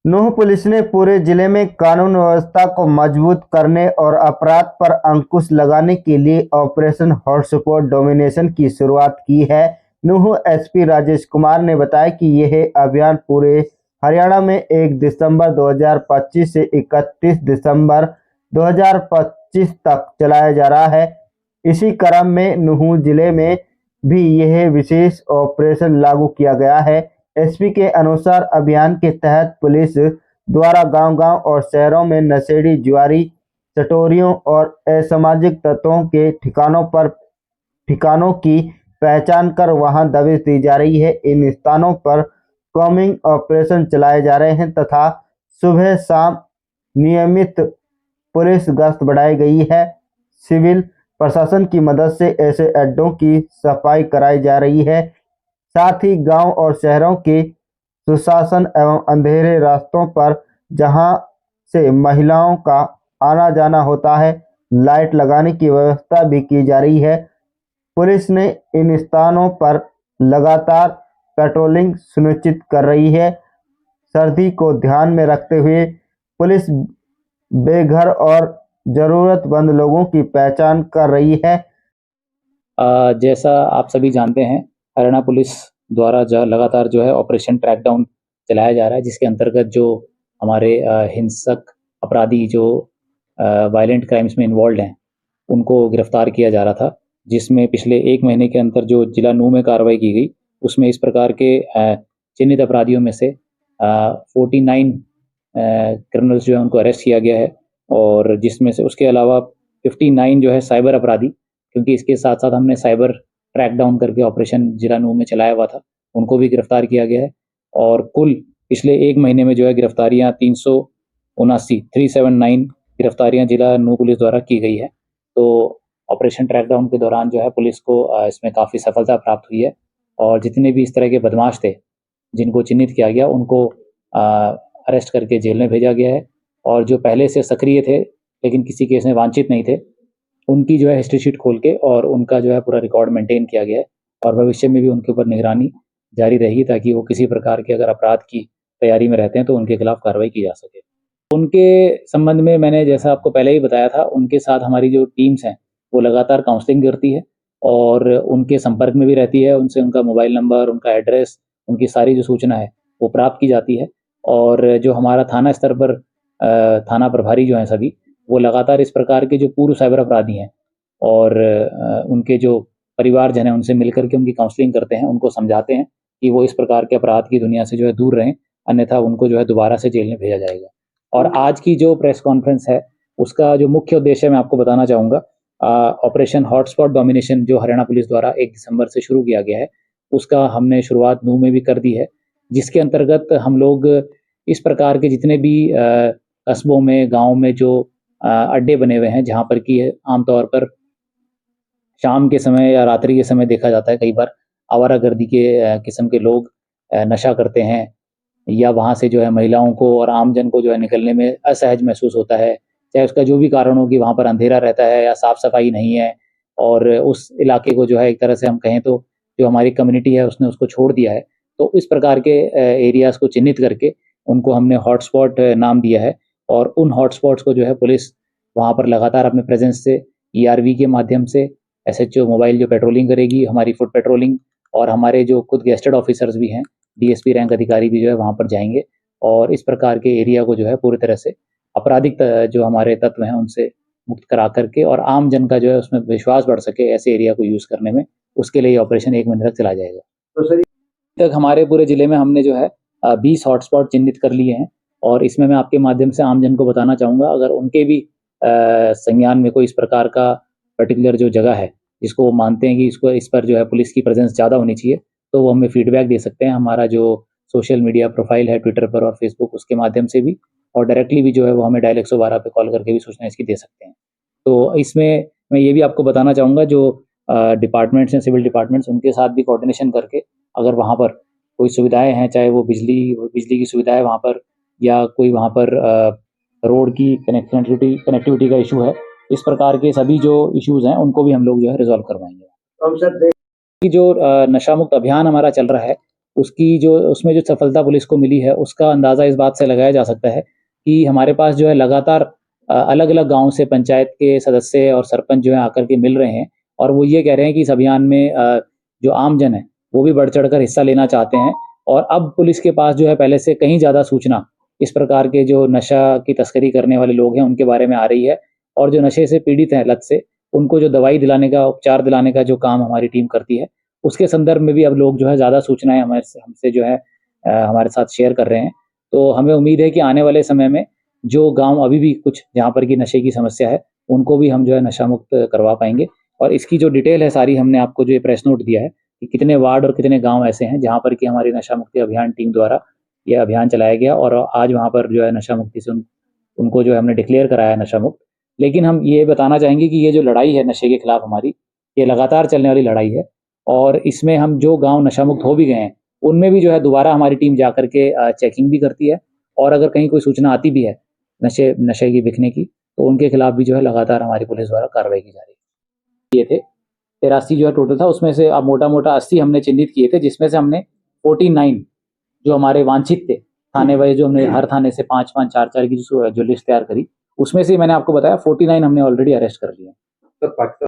Nuh police ने पूरे जिले में कानून व्यवस्था को मजबूत करने और अपराध पर अंकुश लगाने के लिए ऑपरेशन हॉटस्पॉट डोमिनेशन की शुरुआत की है। नूंह एसपी राजेश कुमार ने बताया कि यह अभियान पूरे हरियाणा में 1 दिसंबर 2025 से 31 दिसंबर 2025 तक चलाया जा रहा है। इसी क्रम में नूंह जिले में भी यह विशेष ऑपरेशन लागू किया गया है। एसपी के अनुसार अभियान के तहत पुलिस द्वारा गांव-गांव और शहरों में नशेड़ी, जुआरी, चटोरियों और असामाजिक तत्वों के ठिकानों की पहचान कर वहां दबिश दी जा रही है। इन स्थानों पर कॉम्बिंग ऑपरेशन चलाए जा रहे हैं तथा सुबह-शाम नियमित पुलिस गश्त बढ़ाई गई है। सिविल प्रशासन की मदद से ऐसे अड्डों की सफाई कराई जा रही है। साथ ही गांव और शहरों के सुशासन एवं अंधेरे रास्तों पर जहां से महिलाओं का आना जाना होता है, लाइट लगाने की व्यवस्था भी की जा रही है। पुलिस ने इन स्थानों पर लगातार पेट्रोलिंग सुनिश्चित कर रही है। सर्दी को ध्यान में रखते हुए पुलिस बेघर और जरूरतमंद लोगों की पहचान कर रही है। जैसा आप सभी जानते हैं, हरियाणा पुलिस द्वारा लगातार जो है ऑपरेशन ट्रैकडाउन चलाया जा रहा है, जिसके अंतर्गत जो हमारे हिंसक अपराधी जो वायलेंट क्राइम्स में इन्वॉल्व हैं, उनको गिरफ्तार किया जा रहा था। जिसमें पिछले 1 महीने के अंदर जो जिला नूंह में कार्रवाई की गई, उसमें इस प्रकार के चिन्हित अपराधियों में से 49 क्रिमिनल्स जो है उनको अरेस्ट किया गया है, और जिसमें से उसके अलावा 59 जो है साइबर अपराधी, क्योंकि इसके साथ साथ हमने साइबर ट्रैकडाउन करके ऑपरेशन जिला नूंह में चलाया हुआ था, उनको भी गिरफ्तार किया गया है। और कुल पिछले 1 महीने में जो है गिरफ्तारियां 379 गिरफ्तारियां जिला नूंह पुलिस द्वारा की गई है। तो ऑपरेशन ट्रैकडाउन के दौरान जो है पुलिस को इसमें काफ़ी सफलता प्राप्त हुई है, और जितने भी इस तरह के बदमाश थे जिनको चिन्हित किया गया, उनको अरेस्ट करके जेल में भेजा गया है। और जो पहले से सक्रिय थे लेकिन किसी केस में वांछित नहीं थे, उनकी जो है हिस्ट्री शीट खोल के और उनका जो है पूरा रिकॉर्ड मेंटेन किया गया है, और भविष्य में भी उनके ऊपर निगरानी जारी रहेगी, ताकि वो किसी प्रकार के अगर अपराध की तैयारी में रहते हैं तो उनके खिलाफ कार्रवाई की जा सके। उनके संबंध में मैंने जैसा आपको पहले ही बताया था, उनके साथ हमारी जो टीम्स हैं वो लगातार काउंसलिंग करती है और उनके संपर्क में भी रहती है। उनसे उनका मोबाइल नंबर, उनका एड्रेस, उनकी सारी जो सूचना है वो प्राप्त की जाती है। और जो हमारा थाना स्तर पर थाना प्रभारी जो हैं सभी, वो लगातार इस प्रकार के जो पूर्व साइबर अपराधी हैं और उनके जो परिवारजन हैं, उनसे मिलकर के उनकी काउंसलिंग करते हैं, उनको समझाते हैं कि वो इस प्रकार के अपराध की दुनिया से जो है दूर रहें, अन्यथा उनको जो है दोबारा से जेल में भेजा जाएगा। और आज की जो प्रेस कॉन्फ्रेंस है, उसका जो मुख्य उद्देश्य मैं आपको बताना चाहूँगा, ऑपरेशन हॉटस्पॉट डोमिनेशन जो हरियाणा पुलिस द्वारा 1 दिसंबर से शुरू किया गया है, उसका हमने शुरुआत नूंह में भी कर दी है, जिसके अंतर्गत हम लोग इस प्रकार के जितने भी कस्बों में, गाँव में जो अड्डे बने हुए हैं, जहाँ पर कि आमतौर पर शाम के समय या रात्रि के समय देखा जाता है, कई बार आवारागर्दी के किस्म के लोग नशा करते हैं, या वहाँ से जो है महिलाओं को और आमजन को जो है निकलने में असहज महसूस होता है। चाहे उसका जो भी कारण हो, कि वहाँ पर अंधेरा रहता है या साफ-सफाई नहीं है, और उस इलाके को जो है एक तरह से हम कहें तो जो हमारी कम्युनिटी है उसने उसको छोड़ दिया है। तो इस प्रकार के एरियाज़ को चिन्हित करके उनको हमने हॉटस्पॉट नाम दिया है, और उन हॉटस्पॉट्स को जो है पुलिस वहाँ पर लगातार अपने प्रेज़ेंस से ईआरवी के माध्यम से, एसएचओ मोबाइल जो पेट्रोलिंग करेगी, हमारी फुट पेट्रोलिंग, और हमारे जो खुद गेस्टेड ऑफिसर्स भी हैं, डीएसपी रैंक अधिकारी भी जो है वहाँ पर जाएँगे, और इस प्रकार के एरिया को जो है पूरी तरह से आपराधिक जो हमारे तत्व हैं उनसे मुक्त करा करके, और आम जन का जो है उसमें विश्वास बढ़ सके ऐसे एरिया को यूज़ करने में, उसके लिए ये ऑपरेशन 1 महीने तक चलाया जाएगा। तो सर, तक हमारे पूरे जिले में हमने जो है 20 हॉटस्पॉट चिन्हित कर लिए हैं, और इसमें मैं आपके माध्यम से आम जन को बताना चाहूँगा, अगर उनके भी संज्ञान में कोई इस प्रकार का पर्टिकुलर जो जगह है, जिसको वो मानते हैं कि इस पर जो है पुलिस की प्रेज़ेंस ज़्यादा होनी चाहिए, तो वो हमें फीडबैक दे सकते हैं। हमारा जो सोशल मीडिया प्रोफ़ाइल है ट्विटर पर और फेसबुक, उसके माध्यम से भी, और डायरेक्टली भी जो है वो हमें डायल 112 पे कॉल करके भी सूचना इसकी दे सकते हैं। तो इसमें मैं ये भी आपको बताना चाहूँगा, जो डिपार्टमेंट्स हैं, सिविल डिपार्टमेंट्स, उनके साथ भी कोऑर्डिनेशन करके अगर वहाँ पर कोई सुविधाएँ हैं, चाहे वो बिजली की सुविधा है वहाँ पर, या कोई वहाँ पर रोड की कनेक्टिविटी का इश्यू है, इस प्रकार के सभी जो इश्यूज़ हैं उनको भी हम लोग जो है रिज़ॉल्व करवाएँगे। कि जो नशा मुक्त अभियान हमारा चल रहा है, उसकी जो उसमें जो सफलता पुलिस को मिली है उसका अंदाज़ा इस बात से लगाया जा सकता है कि हमारे पास जो है लगातार अलग अलग गांव से पंचायत के सदस्य और सरपंच जो है आकर के मिल रहे हैं और वो ये कह रहे हैं कि इस अभियान में जो आमजन है वो भी बढ़ चढ़ कर हिस्सा लेना चाहते हैं। और अब पुलिस के पास जो है पहले से कहीं ज़्यादा सूचना इस प्रकार के जो नशा की तस्करी करने वाले लोग हैं उनके बारे में आ रही है और जो नशे से पीड़ित हैं लत से, उनको जो दवाई दिलाने का, उपचार दिलाने का जो काम हमारी टीम करती है, उसके संदर्भ में भी अब लोग जो है ज़्यादा सूचनाएँ हमसे जो है हमारे साथ शेयर कर रहे हैं। तो हमें उम्मीद है कि आने वाले समय में जो गाँव अभी भी कुछ जहाँ पर की नशे की समस्या है, उनको भी हम जो है नशा मुक्त करवा पाएँगे। और इसकी जो डिटेल है सारी हमने आपको जो ये प्रेस नोट दिया है कि कितने वार्ड और कितने गाँव ऐसे हैं जहाँ पर कि हमारी नशा मुक्ति अभियान टीम द्वारा ये अभियान चलाया गया और आज वहाँ पर जो है नशा मुक्ति से उनको जो है हमने डिक्लेयर कराया है नशा मुक्त। लेकिन हम ये बताना चाहेंगे कि ये जो लड़ाई है नशे के खिलाफ हमारी, ये लगातार चलने वाली लड़ाई है और इसमें हम जो गाँव नशा मुक्त हो भी गए हैं, उनमें भी जो है दोबारा हमारी टीम जाकर के चेकिंग भी करती है और अगर कहीं कोई सूचना आती भी है नशे की बिकने की, तो उनके खिलाफ भी जो है लगातार हमारी पुलिस द्वारा कार्रवाई की जा रही है। ये थे 83 जो है टोटल था, उसमें से अब मोटा-मोटा 80 हमने चिन्हित किए थे, जिसमें से हमने 49 जो हमारे वांछित थे, थाने वाइज़ जो हमने हर थाने से 5-5, 4-4 की जो लिस्ट तैयार करी, उसमें से मैंने आपको बताया 49 हमने ऑलरेडी अरेस्ट कर लिए हैं।